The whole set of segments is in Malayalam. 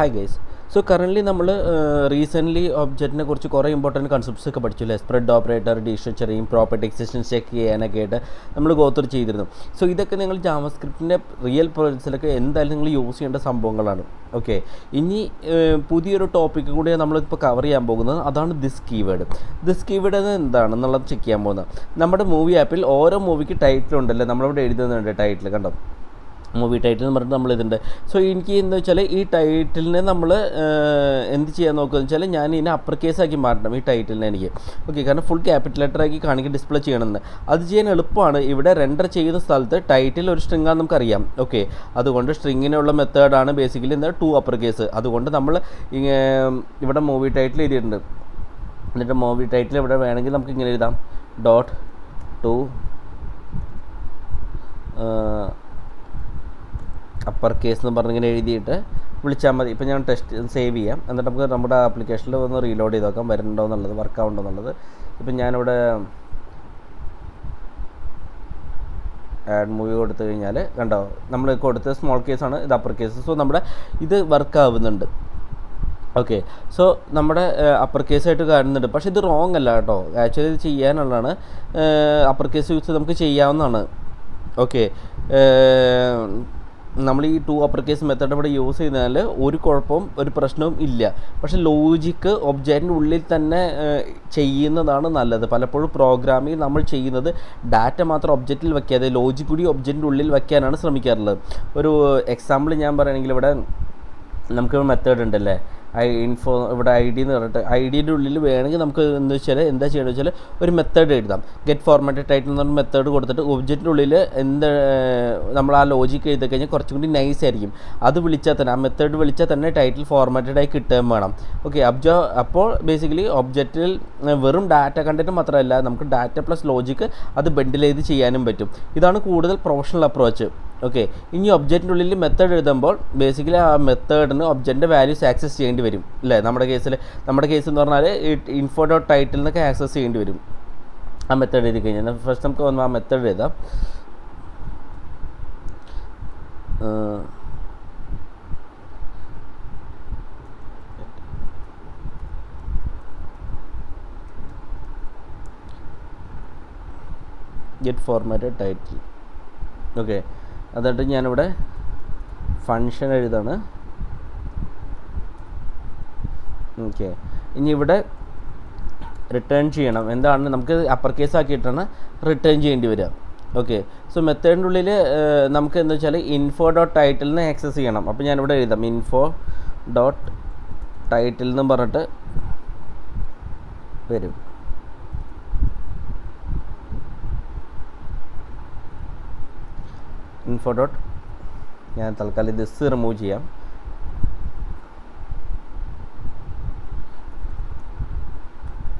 Hi guys. സോ കറൻ്റ്ലി നമ്മൾ റീസെൻ്റ്ലി ഒബ്ജക്റ്റിനെ കുറിച്ച് കുറേ ഇമ്പോർട്ടൻറ്റ് കൺസെപ്റ്റ്സ് ഒക്കെ പഠിച്ചു അല്ലേ. Spread operator, destructuring, property existence check ചെയ്യാനൊക്കെ ആയിട്ട് നമ്മൾ ഗോത്രൂ ചെയ്തിരുന്നു. സോ ഇതൊക്കെ നിങ്ങൾ ജാവാസ്ക്രിപ്റ്റിൻ്റെ റിയൽ പ്രോജക്ട്സിലൊക്കെ എന്തായാലും നിങ്ങൾ യൂസ് ചെയ്യേണ്ട സംഭവങ്ങളാണ്. ഓക്കെ, ഇനി പുതിയൊരു ടോപ്പിക്ക് കൂടി നമ്മളിപ്പോൾ കവർ ചെയ്യാൻ പോകുന്നത്, അതാണ് ദിസ് കീവേഡ്. ദിസ് കീവേഡ് എന്താണെന്നുള്ളത് ചെക്ക് ചെയ്യാൻ പോകുന്നത്. നമ്മുടെ മൂവി ആപ്പിൽ ഓരോ മൂവിക്ക് ടൈറ്റിൽ ഉണ്ടല്ലേ, നമ്മളിവിടെ എഴുതുന്നുണ്ട് ടൈറ്റിൽ, കണ്ടോ, മൂവി ടൈറ്റിൽ എന്ന് പറഞ്ഞിട്ട് നമ്മളിതുണ്ട്. സോ എനിക്ക് എന്താ വെച്ചാൽ ഈ ടൈറ്റിലിനെ നമ്മൾ എന്ത് ചെയ്യാൻ നോക്കുകയെന്ന് വെച്ചാൽ ഞാൻ ഇതിനെ അപ്പർ കേസാക്കി മാറ്റണം ഈ ടൈറ്റിലിനെ എനിക്ക്. ഓക്കെ, കാരണം ഫുൾ ക്യാപിറ്റൽ ലെറ്ററാക്കി കാണിക്കാൻ ഡിസ്പ്ലേ ചെയ്യണമെന്ന്. അത് ചെയ്യാൻ എളുപ്പമാണ്. ഇവിടെ റെൻഡർ ചെയ്യുന്ന സ്ഥലത്ത് ടൈറ്റിൽ ഒരു സ്ട്രിങ്ങാണെന്ന് നമുക്കറിയാം. ഓക്കെ, അതുകൊണ്ട് സ്ട്രിങ്ങിനുള്ള മെത്തേഡാണ് ബേസിക്കലി എന്താ ടു അപ്പർ കേസ്. അതുകൊണ്ട് നമ്മൾ ഇവിടെ മൂവി ടൈറ്റിൽ എഴുതിയിട്ടുണ്ട്. എന്നിട്ട് മൂവി ടൈറ്റിൽ ഇവിടെ വേണമെങ്കിൽ നമുക്ക് ഇങ്ങനെ എഴുതാം, ഡോട്ട് ടു അപ്പർ കേസ് എന്ന് പറഞ്ഞിങ്ങനെ എഴുതിയിട്ട് വിളിച്ചാൽ മതി. ഇപ്പോൾ ഞാൻ ടെസ്റ്റ് സേവ് ചെയ്യാം, എന്നിട്ട് നമുക്ക് നമ്മുടെ ആപ്ലിക്കേഷനിൽ ഒന്ന് റീലോഡ് ചെയ്ത് നോക്കാം വരുന്നുണ്ടോ എന്നുള്ളത്, വർക്ക് ആവുന്നുണ്ടോ എന്നുള്ളത്. ഇപ്പം ഞാനിവിടെ ആഡ് മൂവി കൊടുത്തു കഴിഞ്ഞാൽ കണ്ടോ, നമ്മൾ കൊടുത്ത സ്മോൾ കേസാണ്, ഇത് അപ്പർ കേസ്. സോ നമ്മുടെ ഇത് വർക്ക് ആവുന്നുണ്ട്. ഓക്കെ, സോ നമ്മുടെ അപ്പർ കേസായിട്ട് കാണുന്നുണ്ട്. പക്ഷേ ഇത് റോങ് അല്ല കേട്ടോ, ആക്ച്വലി ഇത് ചെയ്യാനുള്ളതാണ്. അപ്പർ കേസ് യൂസ് നമുക്ക് ചെയ്യാവുന്നതാണ്. ഓക്കെ, നമ്മൾ ഈ ടു അപ്പർ കേസ് മെത്തേഡ് ഇവിടെ യൂസ് ചെയ്താൽ ഒരു കുഴപ്പവും ഒരു പ്രശ്നവും ഇല്ല. പക്ഷേ ലോജിക്ക് ഒബ്ജക്റ്റിൻ്റെ ഉള്ളിൽ തന്നെ ചെയ്യുന്നതാണ് നല്ലത്. പലപ്പോഴും പ്രോഗ്രാമിംഗ് നമ്മൾ ചെയ്യുന്നത് ഡാറ്റ മാത്രം ഒബ്ജക്റ്റിൽ വയ്ക്കാതെ ലോജിക് കൂടി ഒബ്ജക്റ്റിൻ്റെ ഉള്ളിൽ വയ്ക്കാനാണ് ശ്രമിക്കാറുള്ളത്. ഒരു എക്സാമ്പിൾ ഞാൻ പറയുകയാണെങ്കിൽ ഇവിടെ നമുക്ക് മെത്തേഡ് ഉണ്ടല്ലേ, ഇൻഫോ ഇവിടെ ഐ ഡി എന്ന് പറഞ്ഞിട്ട് ഐ ഡിയുടെ ഉള്ളിൽ വേണമെങ്കിൽ നമുക്ക് എന്താ ചെയ്യണമെന്ന് വെച്ചാൽ ഒരു മെത്തേഡ് എഴുതാം. ഗെറ്റ് ഫോർമാറ്റഡ് ടൈറ്റിൽ എന്ന് പറഞ്ഞ മെത്തേഡ് കൊടുത്തിട്ട് ഒബ്ജക്റ്റിൻ്റെ ഉള്ളിൽ നമ്മൾ ആ ലോജിക്ക് എഴുതി കഴിഞ്ഞാൽ കുറച്ചും കൂടി നൈസ് ആയിരിക്കും. അത് വിളിച്ചാൽ തന്നെ, ആ മെത്തേഡ് വിളിച്ചാൽ തന്നെ ടൈറ്റിൽ ഫോർമാറ്റഡ് ആയി കിട്ടുകയും വേണം. ഓക്കെ, അപ്പോൾ ബേസിക്കലി ഒബ്ജക്റ്റിൽ വെറും ഡാറ്റ കണ്ടിട്ട് മാത്രമല്ല, നമുക്ക് ഡാറ്റ പ്ലസ് ലോജിക്ക് അത് ബണ്ടിൽ ചെയ്ത് ചെയ്യാനും പറ്റും. ഇതാണ് കൂടുതൽ പ്രൊഫഷണൽ അപ്രോച്ച്. ഓക്കെ, ഇനി ഒബ്ജക്റ്റിൻ്റെ ഉള്ളിൽ മെത്തേഡ് എഴുതുമ്പോൾ ബേസിക്കലി ആ മെത്തേഡിന് ഒബ്ജക്റ്റിൻ്റെ വാല്യൂസ് ആക്സസ് ചെയ്യേണ്ടി വരും അല്ലേ. നമ്മുടെ കേസ് എന്ന് പറഞ്ഞാൽ ഇൻഫോ ഡോട്ട് ടൈറ്റിൽ നിന്നൊക്കെ ആക്സസ് ചെയ്യേണ്ടി വരും ആ മെത്തേഡ് എഴുതി കഴിഞ്ഞാൽ. ഫസ്റ്റ് നമുക്ക് ഒന്ന് ആ മെത്തേഡ് എഴുതാം. Get formatted title. ഓക്കെ, എന്നിട്ട് ഞാനിവിടെ ഫങ്ഷൻ എഴുതാണ്. ഓക്കെ, ഇനി ഇവിടെ റിട്ടേൺ ചെയ്യണം. എന്താണ്, നമുക്ക് അപ്പർ കേസ് ആക്കിയിട്ടാണ് റിട്ടേൺ ചെയ്യേണ്ടി വരിക. ഓക്കെ, സോ മെത്തേഡിൻ്റെ ഉള്ളിൽ നമുക്ക് എന്താ വെച്ചാൽ ഇൻഫോ ഡോട്ട് ടൈറ്റിലിന് ആക്സസ് ചെയ്യണം. അപ്പോൾ ഞാനിവിടെ എഴുതാം ഇൻഫോ ഡോട്ട് ടൈറ്റിൽ എന്ന് പറഞ്ഞിട്ട് വരും. ഇൻഫോ ഡോട്ട്, ഞാൻ തൽക്കാലം ദിസ് റിമൂവ് ചെയ്യാം.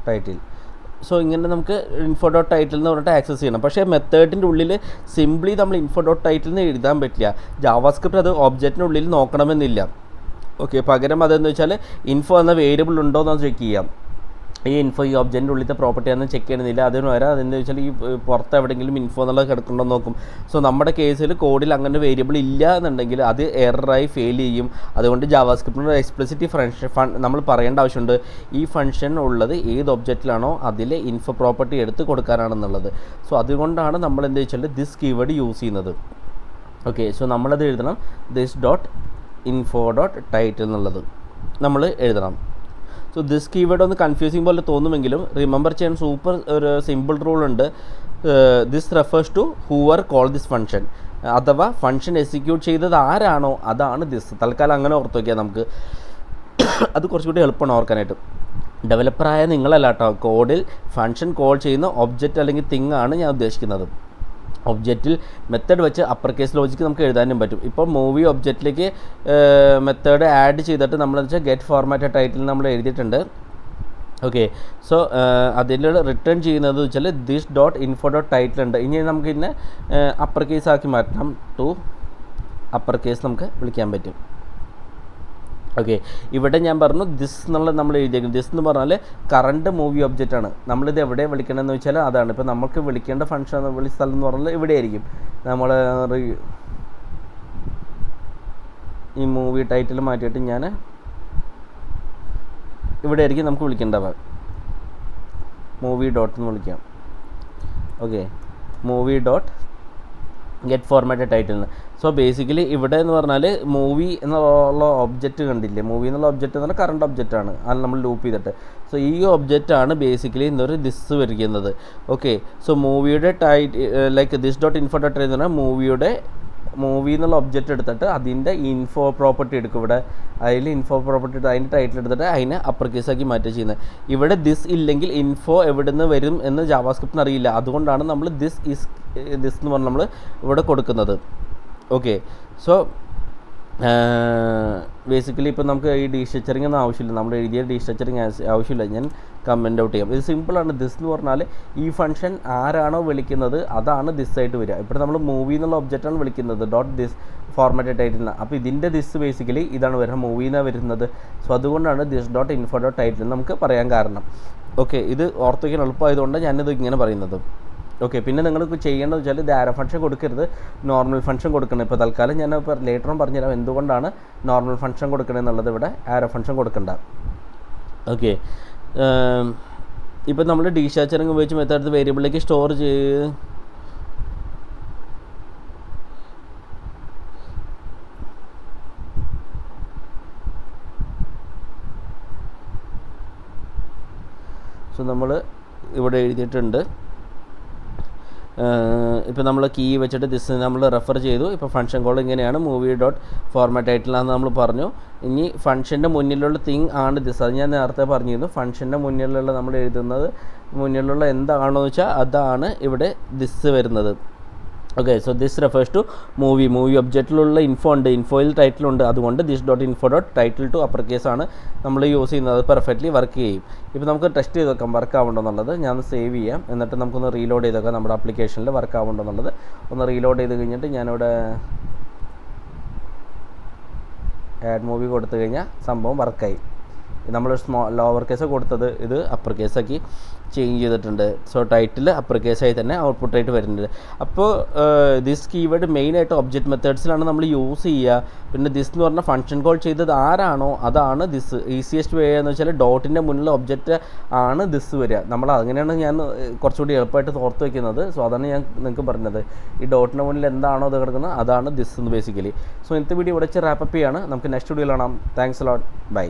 ടൈറ്റിൽ. സോ ഇങ്ങനെ നമുക്ക് ഇൻഫോ ഡോട്ട് ടൈറ്റിൽ എന്ന് പറഞ്ഞിട്ട് ആക്സസ് ചെയ്യണം. പക്ഷേ മെത്തേഡിൻ്റെ ഉള്ളിൽ സിംപ്ലി നമ്മൾ ഇൻഫോ ഡോട്ട് ടൈറ്റിൽ നിന്ന് എഴുതാൻ പറ്റില്ല. ജാവാസ്ക്രിപ്റ്റ് അത് ഒബ്ജക്റ്റിൻ്റെ ഉള്ളിൽ നോക്കണമെന്നില്ല. ഓക്കെ, പകരം അതെന്ന് വെച്ചാൽ ഇൻഫോ എന്ന വേരിയബിൾ ഉണ്ടോ എന്ന് ചെക്ക് ചെയ്യാം. ഈ ഇൻഫോ ഈ ഒബ്ജക്റ്റിൻ്റെ ഉള്ളിലത്തെ പ്രോപ്പർട്ടി ആണെന്ന് ചെക്ക് ചെയ്യണമെന്നില്ല. അതിന് വരാം അതെന്ന് വെച്ചാൽ ഈ പുറത്ത് എവിടെയെങ്കിലും ഇൻഫോ എന്നുള്ളത് കിടക്കുന്നുണ്ടോ നോക്കും. സോ നമ്മുടെ കേസിൽ കോഡിൽ അങ്ങനെ വേരിയബിൾ ഇല്ല എന്നുണ്ടെങ്കിൽ അത് എററായി ഫെയിൽ ചെയ്യും. അതുകൊണ്ട് ജാവാസ്ക്രിപ്റ്റിൻ്റെ എക്സ്പ്ലിസിറ്റ് ഫങ്ഷൻ നമ്മൾ പറയേണ്ട ആവശ്യമുണ്ട്. ഈ ഫങ്ഷൻ ഉള്ളത് ഏത് ഒബ്ജക്റ്റിലാണോ അതിലെ ഇൻഫോ പ്രോപ്പർട്ടി എടുത്ത് കൊടുക്കാനാണെന്നുള്ളത്. സോ അതുകൊണ്ടാണ് നമ്മൾ എന്താ വെച്ചാൽ ദിസ് കീവേഡ് യൂസ് ചെയ്യുന്നത്. ഓക്കെ, സോ നമ്മളത് എഴുതണം, this dot info dot title എന്നുള്ളത് നമ്മൾ എഴുതണം. സോ ദിസ് കീവേഡ് ഒന്ന് കൺഫ്യൂസിങ് പോലെ തോന്നുമെങ്കിലും റിമെമ്പർ ചെയ്യാൻ സൂപ്പർ ഒരു സിമ്പിൾ റൂൾ ഉണ്ട്. This refers to whoever call this function. അഥവാ ഫങ്ഷൻ എക്സിക്യൂട്ട് ചെയ്തത് ആരാണോ അതാണ് ദിസ്. തൽക്കാലം അങ്ങനെ ഓർത്ത് വയ്ക്കുക നമുക്ക്. അത് കുറച്ചുകൂടി എളുപ്പമാണ് ഓർക്കാനായിട്ട്. ഡെവലപ്പറായ നിങ്ങളല്ല കേട്ടോ, കോഡിൽ ഫങ്ഷൻ കോൾ ചെയ്യുന്ന ഒബ്ജക്റ്റ് അല്ലെങ്കിൽ തിങ് ആണ് ഞാൻ ഉദ്ദേശിക്കുന്നത്. ഒബ്ജക്റ്റിൽ മെത്തേഡ് വെച്ച് അപ്പർ കേസ് ലോജിക്ക് നമുക്ക് എഴുതാനും പറ്റും. ഇപ്പോൾ മൂവി ഒബ്ജക്റ്റിലേക്ക് മെത്തേഡ് ആഡ് ചെയ്തിട്ട് നമ്മളെന്ന് വെച്ചാൽ ഗെറ്റ് ഫോർമാറ്റഡ് ടൈറ്റിൽ നമ്മൾ എഴുതിയിട്ടുണ്ട്. ഓക്കെ, സോ അതിൽ റിട്ടേൺ ചെയ്യുന്നത് വെച്ചാൽ this dot info dot title ഉണ്ട്. ഇനി നമുക്ക് ഇതിനെ അപ്പർ കേസ് ആക്കി മാറ്റണം. ടു അപ്പർ കേസ് നമുക്ക് വിളിക്കാൻ പറ്റും. ഓക്കെ, ഇവിടെ ഞാൻ പറഞ്ഞു ദിസ് എന്നുള്ളത് നമ്മൾ എഴുതിയേക്കുന്നത്. ദിസ് എന്ന് പറഞ്ഞാൽ കറണ്ട് മൂവി ഒബ്ജക്റ്റ് ആണ്. നമ്മളിത് എവിടെ വിളിക്കണമെന്ന് വെച്ചാൽ അതാണ്. ഇപ്പോൾ നമുക്ക് വിളിക്കേണ്ട ഫങ്ഷൻ സ്ഥലം എന്ന് പറഞ്ഞാൽ ഇവിടെ ആയിരിക്കും. നമ്മൾ ഈ മൂവി ടൈറ്റിൽ മാറ്റിയിട്ട് ഞാൻ ഇവിടെ ആയിരിക്കും നമുക്ക് വിളിക്കേണ്ടത്. മൂവി ഡോട്ട് എന്ന് വിളിക്കാം. Okay, movie dot get formatted title. So basically ഇവിടെ എന്ന് പറഞ്ഞാൽ മൂവി എന്നുള്ള ഒബ്ജക്റ്റ് കണ്ടില്ലേ, മൂവി എന്നുള്ള ഒബ്ജക്റ്റ് എന്ന് പറഞ്ഞാൽ കറണ്ട് ഒബ്ജക്റ്റാണ്, അത് നമ്മൾ ലൂപ്പ് ചെയ്തിട്ട്. സോ ഈ ഒബ്ജക്റ്റാണ് ബേസിക്കലി എന്നൊരു ദിസ് വരിക്കുന്നത്. ഓക്കെ, സോ മൂവിയുടെ like this dot info dot എന്ന് പറഞ്ഞാൽ മൂവി എന്നുള്ള ഒബ്ജക്റ്റ് എടുത്തിട്ട് അതിൻ്റെ ഇൻഫോ പ്രോപ്പർട്ടി എടുക്കും. ഇവിടെ അതിൽ ഇൻഫോ പ്രോപ്പർട്ടി അതിൻ്റെ ടൈറ്റിൽ എടുത്തിട്ട് അതിനെ അപ്പർ കേസാക്കി മാറ്റുക ചെയ്യുന്നത്. ഇവിടെ ദിസ് ഇല്ലെങ്കിൽ ഇൻഫോ എവിടെ നിന്ന് വരും എന്ന് ജാവാസ്ക്രിപ്റ്റിന് അറിയില്ല. അതുകൊണ്ടാണ് നമ്മൾ ദിസ് എന്ന് പറഞ്ഞ് നമ്മൾ ഇവിടെ കൊടുക്കുന്നത്. ഓക്കെ, സോ ബേസിക്കലി ഇപ്പോൾ നമുക്ക് ഈ ഡീസ്ട്രക്ചറിങ് ഒന്നും ആവശ്യമില്ല, നമ്മൾ എഴുതിയ ഡീസ്ട്രക്ചറിങ് ആവശ്യമില്ല. ഞാൻ കമൻറ്റ് ഔട്ട് ചെയ്യാം. ഇത് സിമ്പിളാണ്. ദിസ് എന്ന് പറഞ്ഞാൽ ഈ ഫംഗ്ഷൻ ആരാണോ വിളിക്കുന്നത് അതാണ് ദിസ് ആയിട്ട് വരിക. ഇപ്പോൾ നമ്മൾ മൂവി എന്നുള്ള ഒബ്ജക്റ്റാണ് വിളിക്കുന്നത് ഡോട്ട് ദിസ് ഫോർമാറ്റഡ് ടൈറ്റിൽ നിന്ന്. അപ്പോൾ ഇതിൻ്റെ ദിസ് ബേസിക്കലി ഇതാണ് വരുന്നത്, മൂവിന്നാണ് വരുന്നത്. സോ അതുകൊണ്ടാണ് this dot info dot title നമുക്ക് പറയാൻ കാരണം. ഓക്കെ, ഇത് ഓർത്ത് വയ്ക്കാൻ എളുപ്പമായതുകൊണ്ട് ഞാനിത് ഇങ്ങനെ പറയുന്നത്. ഓക്കെ, പിന്നെ നിങ്ങൾക്ക് ചെയ്യേണ്ടത് വെച്ചാൽ ഇത് ആരോ ഫംഗ്ഷൻ കൊടുക്കരുത്, നോർമൽ ഫംഗ്ഷൻ കൊടുക്കണം. ഇപ്പോൾ തൽക്കാലം ഞാൻ ലേറ്ററും പറഞ്ഞുതരാം എന്തുകൊണ്ടാണ് നോർമൽ ഫംഗ്ഷൻ കൊടുക്കണമെന്നുള്ളത്. ഇവിടെ ആരോ ഫംഗ്ഷൻ കൊടുക്കണ്ട. ഓക്കെ, ഇപ്പോൾ നമ്മൾ ഡീസ്ട്രക്ചറിങ് ഉപയോഗിച്ച് മെത്തേഡ് വേരിയബിളിലേക്ക് സ്റ്റോർ ചെയ്ത് നമ്മൾ ഇവിടെ എഴുതിയിട്ടുണ്ട്. ഇപ്പോൾ നമ്മൾ കീ വെച്ചിട്ട് ദിസ് നമ്മൾ റെഫർ ചെയ്തു. ഇപ്പോൾ ഫംഗ്ഷൻ കോൾ ഇങ്ങനെയാണ്, മൂവി ഡോട്ട് ഫോർമാറ്റ് ടൈറ്റിലാണെന്ന് നമ്മൾ പറഞ്ഞു. ഇനി ഫംഗ്ഷൻ്റെ മുന്നിലുള്ള തിങ് ആണ് ദിസ്. അത് ഞാൻ നേരത്തെ പറഞ്ഞിരുന്നു. ഫംഗ്ഷൻ്റെ മുന്നിലുള്ള നമ്മൾ എഴുതുന്നത് മുന്നിലുള്ള എന്താണോ വെച്ചാൽ അതാണ് ഇവിടെ ദിസ് വരുന്നത്. Okay, so this refers to movie ഒബ്ജക്റ്റിലുള്ള ഇൻഫോ ഉണ്ട്, ഇൻഫോയിൽ ടൈറ്റിലുണ്ട്. അതുകൊണ്ട് this dot info dot title to upper കേസാണ് നമ്മൾ യൂസ് ചെയ്യുന്നത്. അത് പെർഫെക്റ്റ്ലി വർക്ക് ചെയ്യും. ഇപ്പോൾ നമുക്ക് ടെസ്റ്റ് ചെയ്ത് നോക്കാം വർക്ക് ആവുന്നുണ്ടെന്നുള്ളത്. ഞാൻ സേവ് ചെയ്യാം, എന്നിട്ട് നമുക്കൊന്ന് റീലോഡ് ചെയ്ത് നോക്കാം നമ്മുടെ ആപ്ലിക്കേഷനിൽ വർക്ക് ആവുന്നുണ്ടെന്നുള്ളത്. ഒന്ന് റീലോഡ് ചെയ്ത് കഴിഞ്ഞിട്ട് ഞാനിവിടെ ആഡ് മൂവി കൊടുത്തു കഴിഞ്ഞാൽ സംഭവം വർക്കായി. നമ്മൾ ലോവർ കേസ് കൊടുത്തത് ഇത് അപ്പർ കേസാക്കി ചേഞ്ച് ചെയ്തിട്ടുണ്ട്. സോ ടൈറ്റിൽ അപ്പർ കേസായി തന്നെ ഔട്ട്പുട്ടായിട്ട് വരുന്നുണ്ട്. അപ്പോൾ ദിസ് കീവേഡ് മെയിനായിട്ട് ഒബ്ജക്റ്റ് മെത്തേഡ്സിലാണ് നമ്മൾ യൂസ് ചെയ്യുക. പിന്നെ ദിസ് എന്ന് പറഞ്ഞാൽ ഫംഗ്ഷൻ കോൾ ചെയ്തത് ആരാണോ അതാണ് ദിസ്. ഈസിയസ്റ്റ് വേ എന്ന് വെച്ചാൽ ഡോട്ടിൻ്റെ മുന്നിൽ ഒബ്ജക്റ്റ് ആണ് ദിസ് വരിക. നമ്മൾ അങ്ങനെയാണ് ഞാൻ കുറച്ചുകൂടി എളുപ്പമായിട്ട് ഓർത്ത് വയ്ക്കുന്നത്. സോ അതാണ് ഞാൻ നിങ്ങൾക്ക് പറഞ്ഞത്. ഈ ഡോട്ടിൻ്റെ മുന്നിൽ എന്താണോ അത് കിടക്കുന്നത് അതാണ് ദിസ് എന്ന് ബേസിക്കലി. സോ ഇന്നത്തെ വീഡിയോ ഇവിടെ വെച്ച് റാപ്പപ്പ് ചെയ്യാണ്. നമുക്ക് നെക്സ്റ്റ് വീഡിയോയിൽ കാണാം. Thanks a lot, by.